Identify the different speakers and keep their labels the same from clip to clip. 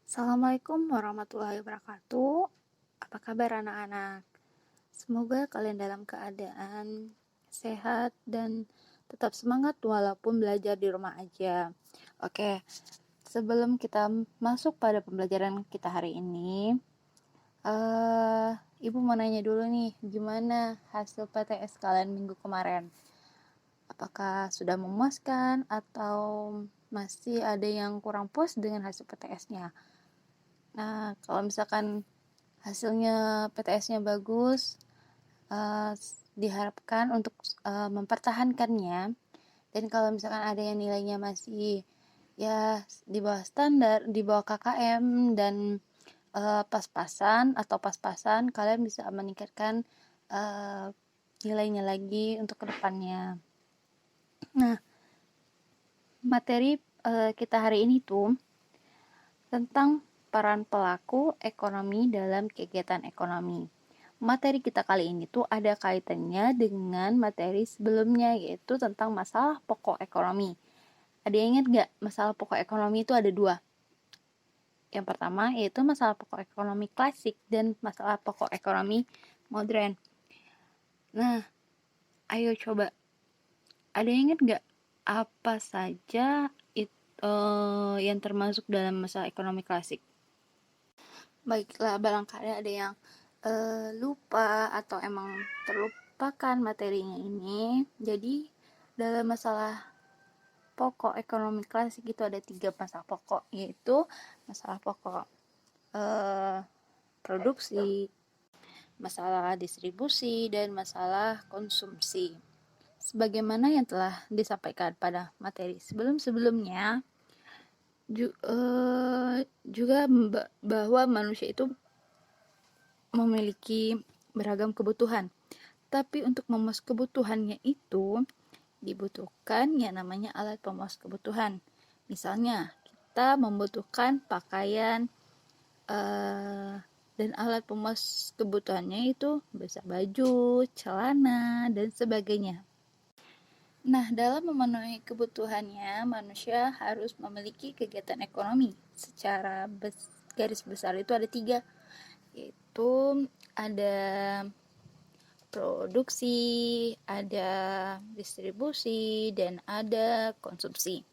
Speaker 1: Assalamualaikum warahmatullahi wabarakatuh. Apa kabar anak-anak? Semoga kalian dalam keadaan sehat dan tetap semangat walaupun belajar di rumah aja. Oke, sebelum kita masuk pada pembelajaran kita hari ini, Ibu mau nanya dulu nih, gimana hasil PTS kalian minggu kemarin? Apakah sudah memuaskan atau masih ada yang kurang puas dengan hasil PTS-nya? Nah, kalau misalkan hasilnya PTS-nya bagus, diharapkan untuk mempertahankannya. Dan kalau misalkan ada yang nilainya masih ya di bawah standar, di bawah KKM dan pas-pasan atau pas-pasan, kalian bisa meningkatkan nilainya lagi untuk kedepannya. Nah, materi kita hari ini tuh tentang peran pelaku ekonomi dalam kegiatan ekonomi. Materi kita kali ini tuh ada kaitannya dengan materi sebelumnya, yaitu tentang masalah pokok ekonomi. Ada yang ingat gak? Masalah pokok ekonomi itu ada dua. Yang pertama yaitu masalah pokok ekonomi klasik dan masalah pokok ekonomi modern. Nah, ayo coba. Ada yang ingat gak apa saja yang termasuk dalam masalah ekonomi klasik? Baiklah, barangkali ada yang lupa atau emang terlupakan materinya ini. Jadi dalam masalah pokok ekonomi klasik itu ada 3 masalah pokok, yaitu masalah pokok produksi, masalah distribusi, dan masalah konsumsi. Sebagaimana yang telah disampaikan pada materi sebelum-sebelumnya, juga bahwa manusia itu memiliki beragam kebutuhan. Tapi untuk memuas kebutuhannya itu dibutuhkan yang namanya alat pemuas kebutuhan. Misalnya, kita membutuhkan pakaian dan alat pemuas kebutuhannya itu bisa baju, celana, dan sebagainya. Nah, dalam memenuhi kebutuhannya, manusia harus memiliki kegiatan ekonomi. Secara garis besar itu ada 3, yaitu ada produksi, ada distribusi, dan ada konsumsi.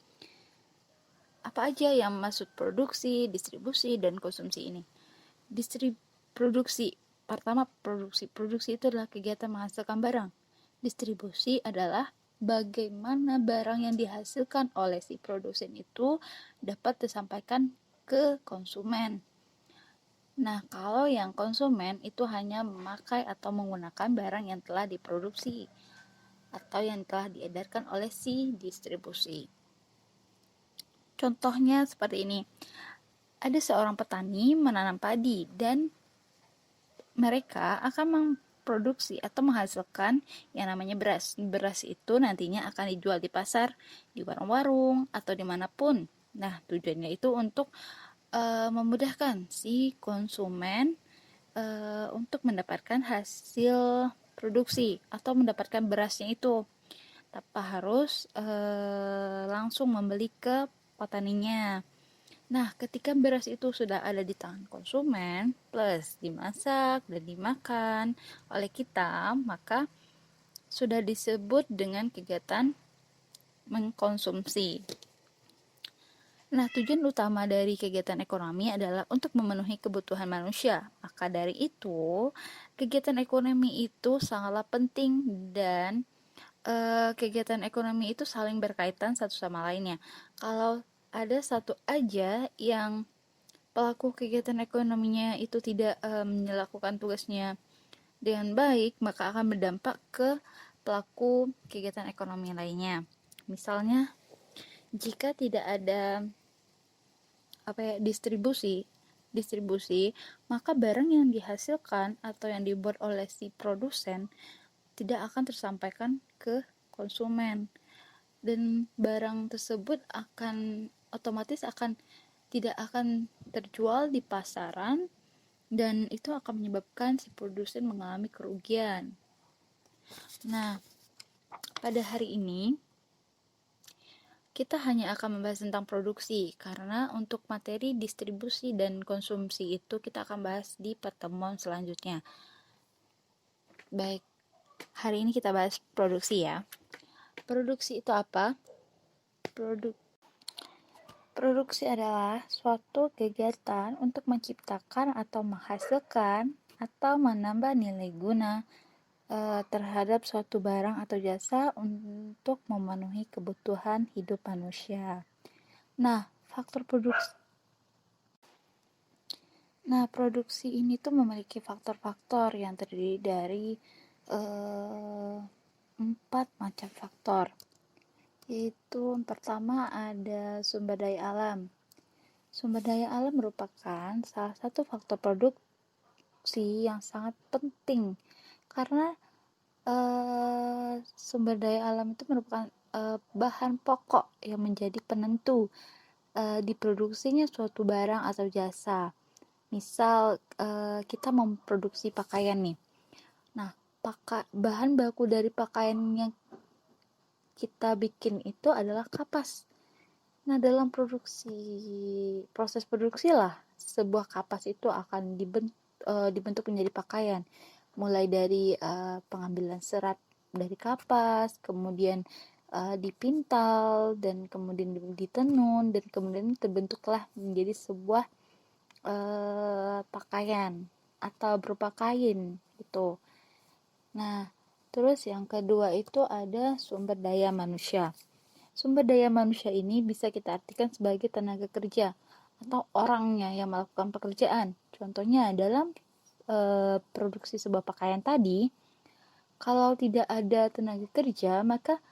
Speaker 1: Apa aja yang masuk produksi, distribusi, dan konsumsi ini? Produksi. Pertama, produksi. Produksi itu adalah kegiatan menghasilkan barang. Distribusi adalah bagaimana barang yang dihasilkan oleh si produsen itu dapat disampaikan ke konsumen. Nah, kalau yang konsumen itu hanya memakai atau menggunakan barang yang telah diproduksi atau yang telah diedarkan oleh si distribusi. Contohnya seperti ini. Ada seorang petani menanam padi dan mereka akan memproduksi atau menghasilkan yang namanya beras. Beras itu nantinya akan dijual di pasar, di warung-warung, atau dimanapun. Nah, tujuannya itu untuk memudahkan si konsumen untuk mendapatkan hasil produksi atau mendapatkan berasnya itu tanpa harus langsung membeli ke petaninya. Nah, ketika beras itu sudah ada di tangan konsumen, plus dimasak dan dimakan oleh kita, maka sudah disebut dengan kegiatan mengkonsumsi. Nah, tujuan utama dari kegiatan ekonomi adalah untuk memenuhi kebutuhan manusia. Maka dari itu, kegiatan ekonomi itu sangatlah penting dan kegiatan ekonomi itu saling berkaitan satu sama lainnya. Kalau ada satu aja yang pelaku kegiatan ekonominya itu tidak melakukan tugasnya dengan baik, maka akan berdampak ke pelaku kegiatan ekonomi lainnya. Misalnya, jika tidak ada distribusi, maka barang yang dihasilkan atau yang dibuat oleh si produsen tidak akan tersampaikan ke konsumen, dan barang tersebut akan otomatis tidak akan terjual di pasaran, dan itu akan menyebabkan si produsen mengalami kerugian. Nah, pada hari ini kita hanya akan membahas tentang produksi, karena untuk materi distribusi dan konsumsi itu kita akan bahas di pertemuan selanjutnya. Baik, hari ini kita bahas produksi ya. Produksi itu apa? Produksi adalah suatu kegiatan untuk menciptakan atau menghasilkan atau menambah nilai guna terhadap suatu barang atau jasa untuk memenuhi kebutuhan hidup manusia. Nah, produksi ini tuh memiliki faktor-faktor yang terdiri dari 4 macam faktor. Yaitu pertama ada sumber daya alam. Sumber daya alam merupakan salah satu faktor produksi yang sangat penting karena sumber daya alam itu merupakan bahan pokok yang menjadi penentu diproduksinya suatu barang atau jasa. Misal kita memproduksi pakaian nih. Nah, bahan baku dari pakaian yang kita bikin itu adalah kapas. Nah, dalam proses produksi lah sebuah kapas itu akan dibentuk menjadi pakaian. Mulai dari pengambilan serat dari kapas, kemudian dipintal, dan kemudian ditenun, dan kemudian terbentuklah menjadi sebuah pakaian atau berupa kain gitu. Nah, terus yang kedua itu ada sumber daya manusia. Sumber daya manusia ini bisa kita artikan sebagai tenaga kerja atau orangnya yang melakukan pekerjaan. Contohnya dalam produksi sebuah pakaian tadi, kalau tidak ada tenaga kerja, maka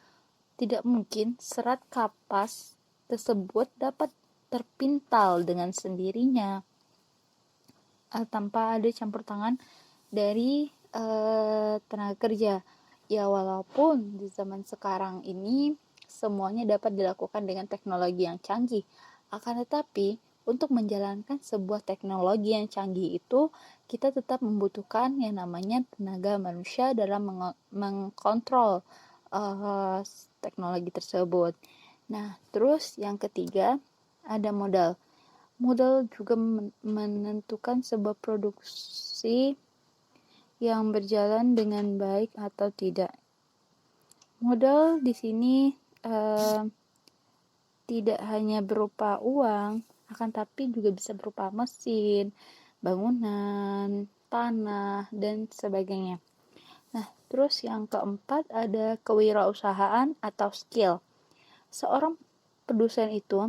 Speaker 1: tidak mungkin serat kapas tersebut dapat terpintal dengan sendirinya tanpa ada campur tangan dari tenaga kerja. Ya, walaupun di zaman sekarang ini semuanya dapat dilakukan dengan teknologi yang canggih, akan tetapi untuk menjalankan sebuah teknologi yang canggih itu kita tetap membutuhkan yang namanya tenaga manusia dalam mengkontrol teknologi tersebut. Nah, terus yang ketiga ada modal. Modal juga menentukan sebuah produksi yang berjalan dengan baik atau tidak. Modal di sini tidak hanya berupa uang, akan tapi juga bisa berupa mesin, bangunan, tanah, dan sebagainya. Nah, terus yang keempat ada kewirausahaan atau skill. Seorang produsen itu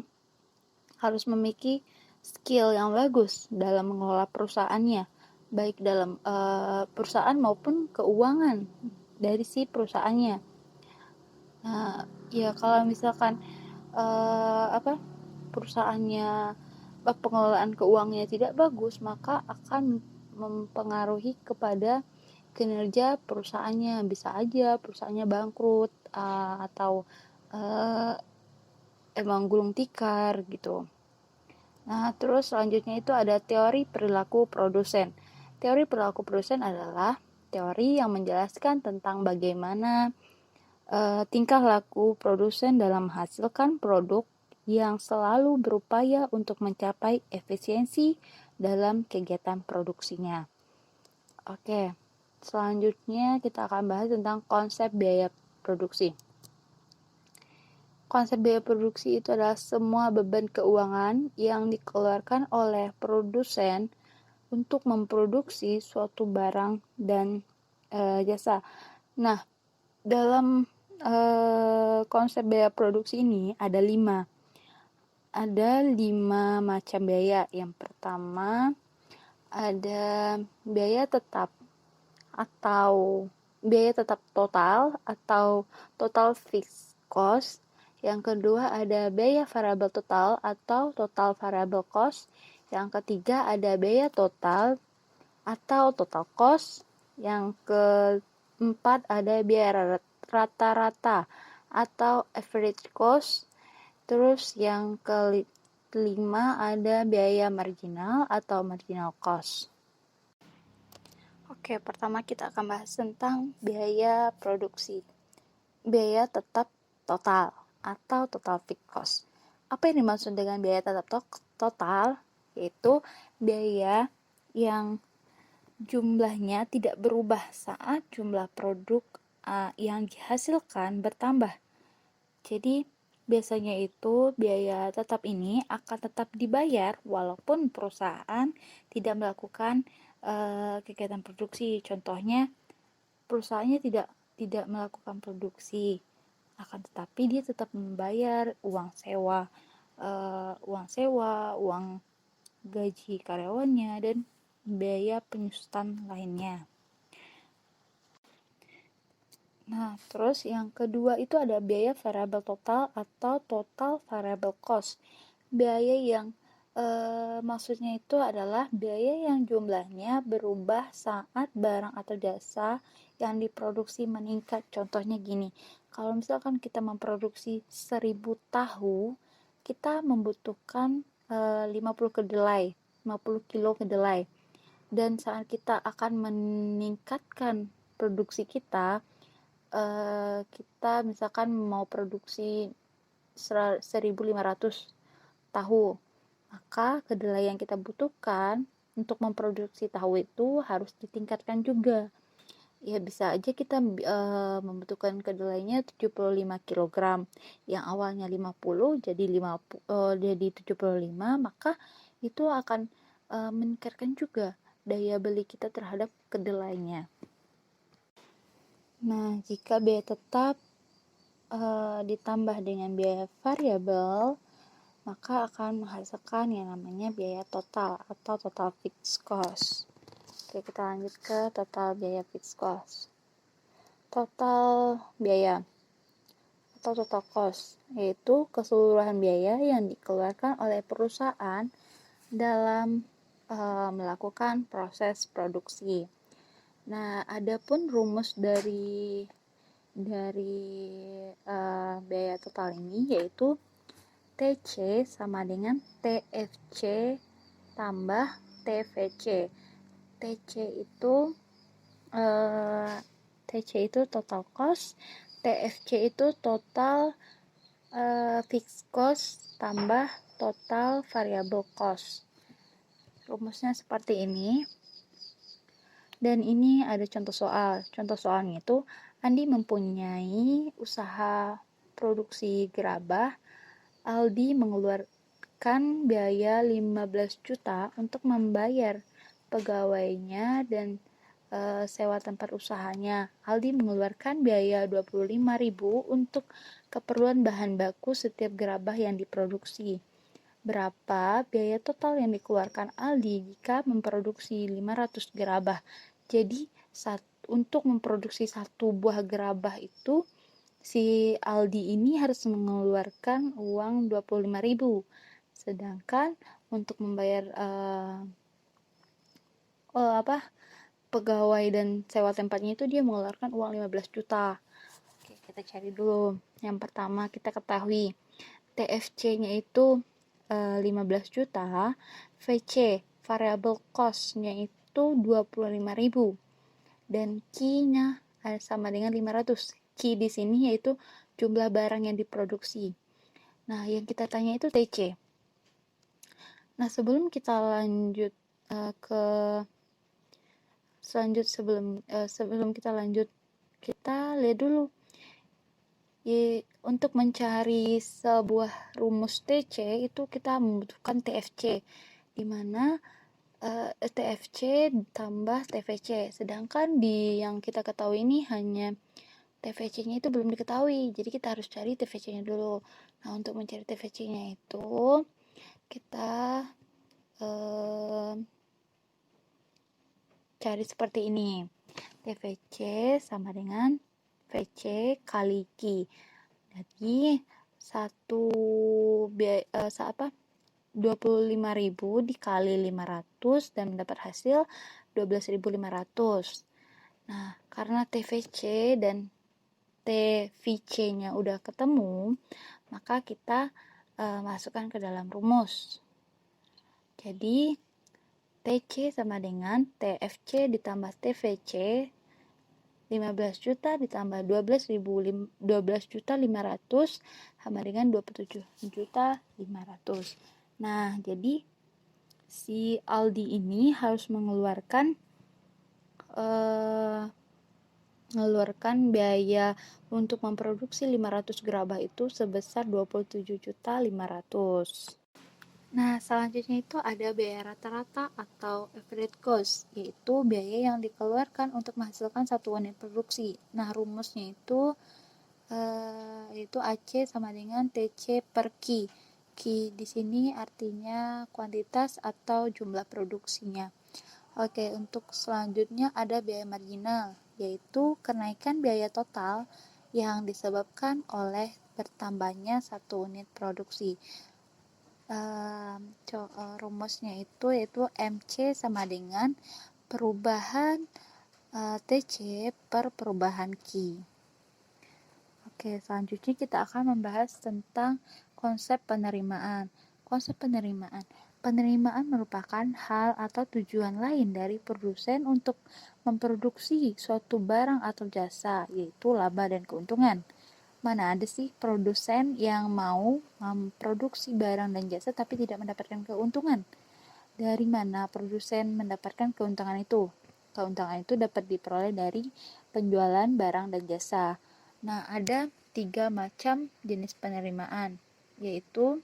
Speaker 1: harus memiliki skill yang bagus dalam mengelola perusahaannya, baik dalam perusahaan maupun keuangan dari si perusahaannya. Nah, ya kalau misalkan perusahaannya pengelolaan keuangannya tidak bagus, maka akan mempengaruhi kepada kinerja perusahaannya. Bisa aja perusahaannya bangkrut atau emang gulung tikar gitu. Nah, terus selanjutnya itu ada teori perilaku produsen. Teori perilaku produsen adalah teori yang menjelaskan tentang bagaimana tingkah laku produsen dalam menghasilkan produk yang selalu berupaya untuk mencapai efisiensi dalam kegiatan produksinya. Oke, selanjutnya kita akan bahas tentang konsep biaya produksi. Konsep biaya produksi itu adalah semua beban keuangan yang dikeluarkan oleh produsen untuk memproduksi suatu barang dan jasa. Nah, dalam konsep biaya produksi ini ada 5 macam biaya. Yang pertama ada biaya tetap atau biaya tetap total atau total fixed cost. Yang kedua ada biaya variabel total atau total variable cost. Yang ketiga ada biaya total atau total cost. Yang keempat ada biaya rata-rata atau average cost. Terus yang kelima ada biaya marginal atau marginal cost. Oke, pertama kita akan bahas tentang biaya produksi. Biaya tetap total atau total fixed cost. Apa yang dimaksud dengan biaya tetap total? Yaitu biaya yang jumlahnya tidak berubah saat jumlah produk yang dihasilkan bertambah. Jadi biasanya itu biaya tetap ini akan tetap dibayar walaupun perusahaan tidak melakukan kegiatan produksi. Contohnya perusahaannya tidak melakukan produksi, akan tetapi dia tetap membayar uang sewa, uang gaji karyawannya, dan biaya penyusutan lainnya. Nah, terus yang kedua itu ada biaya variabel total atau total variable cost. Biaya yang maksudnya itu adalah biaya yang jumlahnya berubah saat barang atau jasa yang diproduksi meningkat. Contohnya gini, kalau misalkan kita memproduksi 1000 tahu, kita membutuhkan 50 kedelai, 50 kilo kedelai. Dan saat kita akan meningkatkan produksi kita misalkan mau produksi 1500 tahu, maka kedelai yang kita butuhkan untuk memproduksi tahu itu harus ditingkatkan juga. Ya bisa aja kita membutuhkan kedelainya 75 kg, yang awalnya 50 jadi 75, maka itu akan meningkatkan juga daya beli kita terhadap kedelainya. Nah, jika biaya tetap ditambah dengan biaya variabel, maka akan menghasilkan yang namanya biaya total atau total fixed cost. Oke, kita lanjut ke total biaya fixed cost. Total biaya atau total cost yaitu keseluruhan biaya yang dikeluarkan oleh perusahaan dalam melakukan proses produksi. Nah, adapun rumus dari biaya total ini yaitu TC sama dengan TFC tambah TVC. TC itu total cost, TFC itu total fixed cost tambah total variable cost. Rumusnya seperti ini. Dan ini ada contoh soal. Contoh soalnya itu, Andi mempunyai usaha produksi gerabah. Aldi mengeluarkan biaya 15 juta untuk membayar pegawainya dan sewa tempat usahanya. Aldi mengeluarkan biaya 25.000 untuk keperluan bahan baku setiap gerabah yang diproduksi. Berapa biaya total yang dikeluarkan Aldi jika memproduksi 500 gerabah? Jadi untuk memproduksi satu buah gerabah itu si Aldi ini harus mengeluarkan uang 25.000. Sedangkan untuk membayar pegawai dan sewa tempatnya itu dia mengeluarkan uang 15 juta. Oke, kita cari dulu. Yang pertama kita ketahui TFC-nya itu 15 juta, VC variable cost-nya itu 25.000 dan Q-nya sama dengan 500. Q di sini yaitu jumlah barang yang diproduksi. Nah, yang kita tanya itu TC. Nah, sebelum kita lanjut sebelum kita lanjut, kita lihat dulu untuk mencari sebuah rumus TC itu kita membutuhkan TFC, di mana TFC tambah TVC. Sedangkan di yang kita ketahui ini hanya TVC-nya itu belum diketahui. Jadi kita harus cari TVC-nya dulu. Nah, untuk mencari TVC-nya itu kita cari seperti ini. TVC sama dengan VC kali Q. Jadi 25.000 dikali 500 dan mendapat hasil 12.500. Nah, karena TVC dan TVC-nya udah ketemu, maka kita masukkan ke dalam rumus. Jadi TC sama dengan TFC ditambah TVC 15 juta ditambah 12.500 sama dengan 27.500. Nah, jadi si Aldi ini harus mengeluarkan biaya untuk memproduksi 500 gerabah itu sebesar 27.500. Nah, selanjutnya itu ada biaya rata-rata atau average cost, yaitu biaya yang dikeluarkan untuk menghasilkan satu unit produksi. Nah, rumusnya itu yaitu AC sama dengan TC per Ki. Ki di sini artinya kuantitas atau jumlah produksinya. Oke, untuk selanjutnya ada biaya marginal, yaitu kenaikan biaya total yang disebabkan oleh bertambahnya satu unit produksi. Rumusnya itu yaitu MC sama dengan perubahan TC per perubahan Ki. Oke, selanjutnya kita akan membahas tentang konsep penerimaan. Konsep penerimaan. Penerimaan merupakan hal atau tujuan lain dari produsen untuk memproduksi suatu barang atau jasa, yaitu laba dan keuntungan. Mana ada sih produsen yang mau memproduksi barang dan jasa tapi tidak mendapatkan keuntungan? Dari mana produsen mendapatkan keuntungan itu? Keuntungan itu dapat diperoleh dari penjualan barang dan jasa. Nah, ada 3 macam jenis penerimaan, yaitu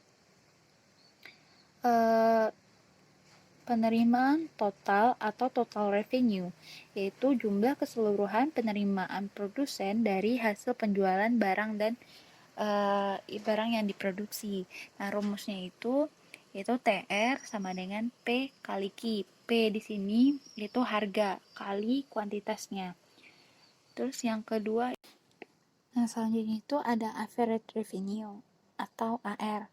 Speaker 1: penerimaan total atau total revenue, yaitu jumlah keseluruhan penerimaan produsen dari hasil penjualan barang dan barang yang diproduksi. Nah, rumusnya itu yaitu TR sama dengan P kali Q. P di sini itu harga kali kuantitasnya. Terus yang kedua, nah selanjutnya itu ada average revenue atau AR.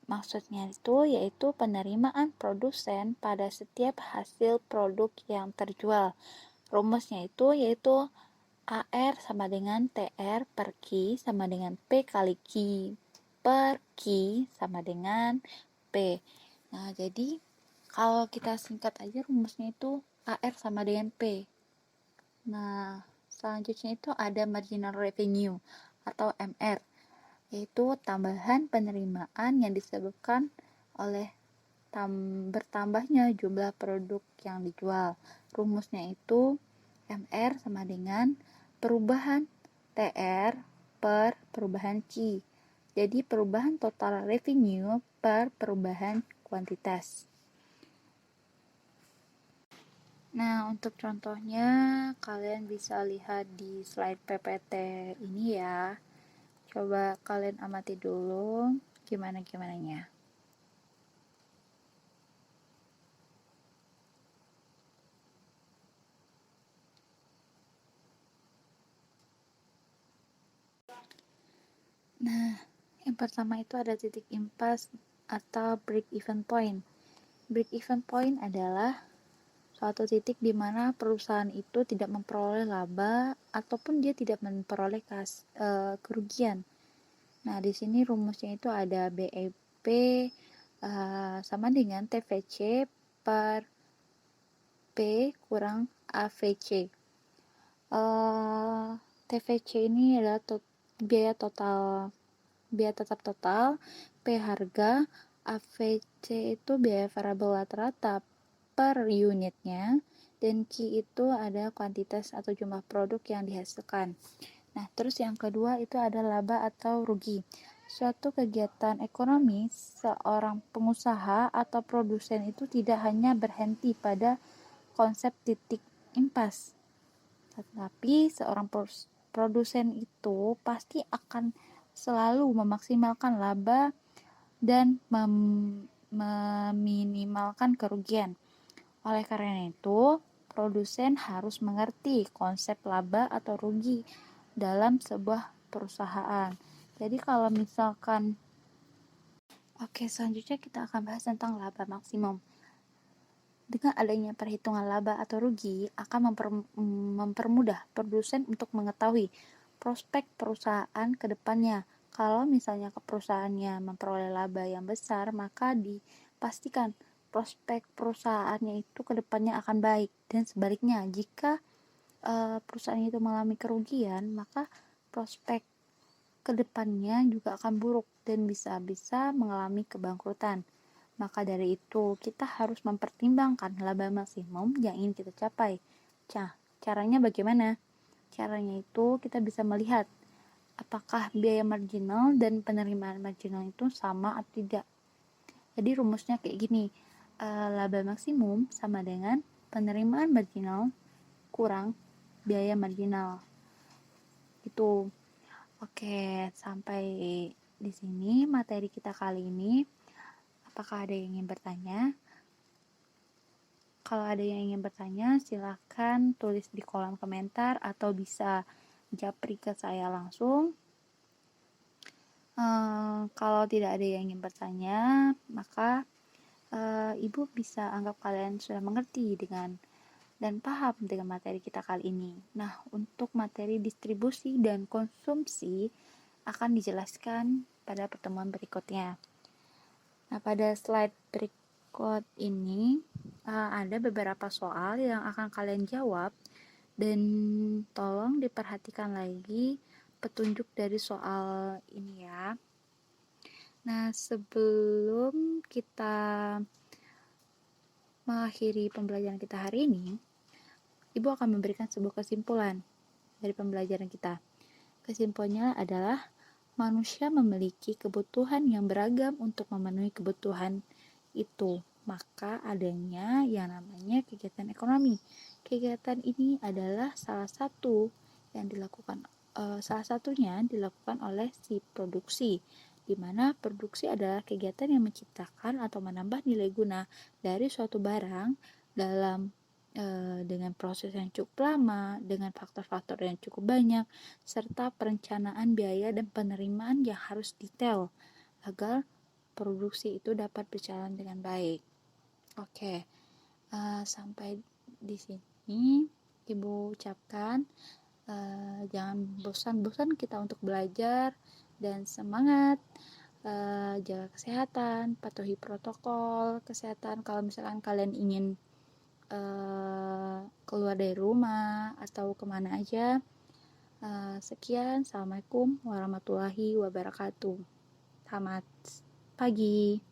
Speaker 1: Maksudnya itu yaitu penerimaan produsen pada setiap hasil produk yang terjual. Rumusnya itu yaitu AR sama dengan TR per Q sama dengan P kali Q per Q sama dengan P. Nah, jadi kalau kita singkat aja rumusnya itu AR sama dengan P. Nah, selanjutnya itu ada marginal revenue atau MR, yaitu tambahan penerimaan yang disebabkan oleh bertambahnya jumlah produk yang dijual. Rumusnya itu MR sama dengan perubahan TR per perubahan Q. Jadi perubahan total revenue per perubahan kuantitas. Nah, untuk contohnya kalian bisa lihat di slide PPT ini ya. Coba kalian amati dulu gimana-gimananya. Nah, yang pertama itu ada titik impas atau break even point. Break even point adalah suatu titik di mana perusahaan itu tidak memperoleh laba ataupun dia tidak memperoleh kerugian. Nah, di sini rumusnya itu ada BEP sama dengan TVC per P kurang AVC. TVC ini adalah biaya tetap total, P harga, AVC itu biaya variabel rata-rata per unitnya, dan Q itu ada kuantitas atau jumlah produk yang dihasilkan. Nah, terus yang kedua itu ada laba atau rugi. Suatu kegiatan ekonomi, seorang pengusaha atau produsen itu tidak hanya berhenti pada konsep titik impas, tetapi seorang produsen itu pasti akan selalu memaksimalkan laba dan meminimalkan kerugian. Oleh karena itu, produsen harus mengerti konsep laba atau rugi dalam sebuah perusahaan. Jadi kalau misalkan selanjutnya kita akan bahas tentang laba maksimum. Dengan adanya perhitungan laba atau rugi akan mempermudah produsen untuk mengetahui prospek perusahaan ke depannya. Kalau misalnya perusahaannya memperoleh laba yang besar, maka dipastikan prospek perusahaannya itu ke depannya akan baik. Dan sebaliknya, jika perusahaan itu mengalami kerugian, maka prospek kedepannya juga akan buruk dan bisa-bisa mengalami kebangkrutan. Maka dari itu, kita harus mempertimbangkan laba maksimum yang ingin kita capai. Caranya bagaimana? Caranya itu kita bisa melihat apakah biaya marginal dan penerimaan marginal itu sama atau tidak. Jadi rumusnya kayak gini, laba maksimum sama dengan penerimaan marginal kurang biaya marginal. Itu. Oke, sampai di sini materi kita kali ini. Apakah ada yang ingin bertanya? Kalau ada yang ingin bertanya, silahkan tulis di kolom komentar atau bisa japri ke saya langsung. Kalau tidak ada yang ingin bertanya, maka Ibu bisa anggap kalian sudah mengerti dan paham dengan materi kita kali ini. Nah, untuk materi distribusi dan konsumsi akan dijelaskan pada pertemuan berikutnya. Nah, pada slide berikut ini ada beberapa soal yang akan kalian jawab dan tolong diperhatikan lagi petunjuk dari soal ini ya. Nah, sebelum kita mengakhiri pembelajaran kita hari ini, Ibu akan memberikan sebuah kesimpulan dari pembelajaran kita. Kesimpulannya adalah manusia memiliki kebutuhan yang beragam untuk memenuhi kebutuhan itu. Maka adanya yang namanya kegiatan ekonomi. Kegiatan ini adalah salah satunya dilakukan oleh si produksi, di mana produksi adalah kegiatan yang menciptakan atau menambah nilai guna dari suatu barang dengan proses yang cukup lama, dengan faktor-faktor yang cukup banyak, serta perencanaan biaya dan penerimaan yang harus detail agar produksi itu dapat berjalan dengan baik. Oke, sampai di sini Ibu ucapkan jangan bosan-bosan kita untuk belajar dan semangat. Jaga kesehatan, patuhi protokol kesehatan. Kalau misalkan kalian ingin keluar dari rumah atau kemana aja. Sekian, assalamualaikum warahmatullahi wabarakatuh. Selamat pagi.